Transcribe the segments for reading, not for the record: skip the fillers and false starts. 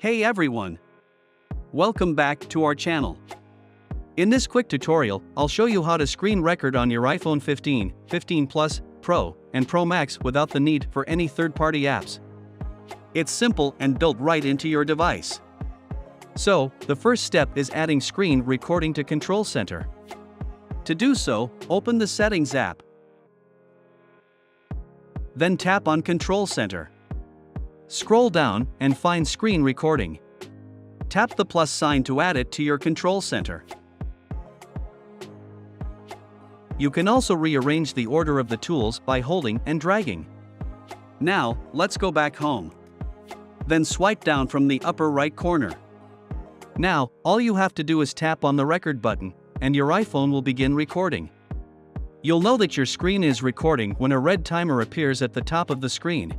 Hey everyone! Welcome back to our channel. In this quick tutorial, I'll show you how to screen record on your iPhone 15, 15 Plus, Pro, and Pro Max without the need for any third-party apps. It's simple and built right into your device. So, the first step is adding screen recording to Control Center. To do so, open the Settings app. Then tap on Control Center. Scroll down and find Screen Recording. Tap the plus sign to add it to your Control Center. You can also rearrange the order of the tools by holding and dragging. Now, let's go back home. Then swipe down from the upper right corner. Now, all you have to do is tap on the record button, and your iPhone will begin recording. You'll know that your screen is recording when a red timer appears at the top of the screen.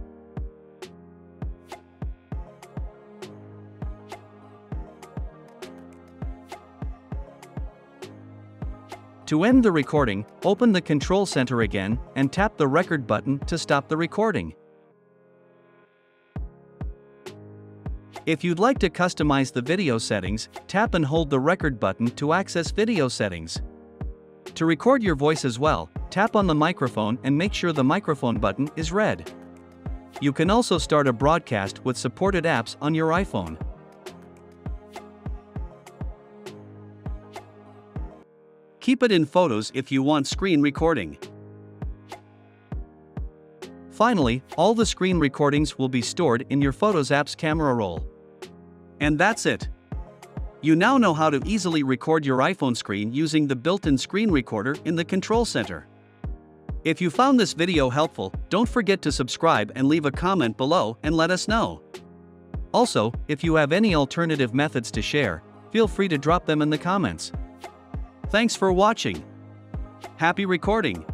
To end the recording, open the Control Center again and tap the record button to stop the recording. If you'd like to customize the video settings, tap and hold the record button to access video settings. To record your voice as well, tap on the microphone and make sure the microphone button is red. You can also start a broadcast with supported apps on your iPhone. Keep it in photos if you want screen recording. Finally, all the screen recordings will be stored in your Photos app's camera roll. And that's it. You now know how to easily record your iPhone screen using the built-in screen recorder in the Control Center. If you found this video helpful, don't forget to subscribe and leave a comment below and let us know. Also, if you have any alternative methods to share, feel free to drop them in the comments. Thanks for watching. Happy recording!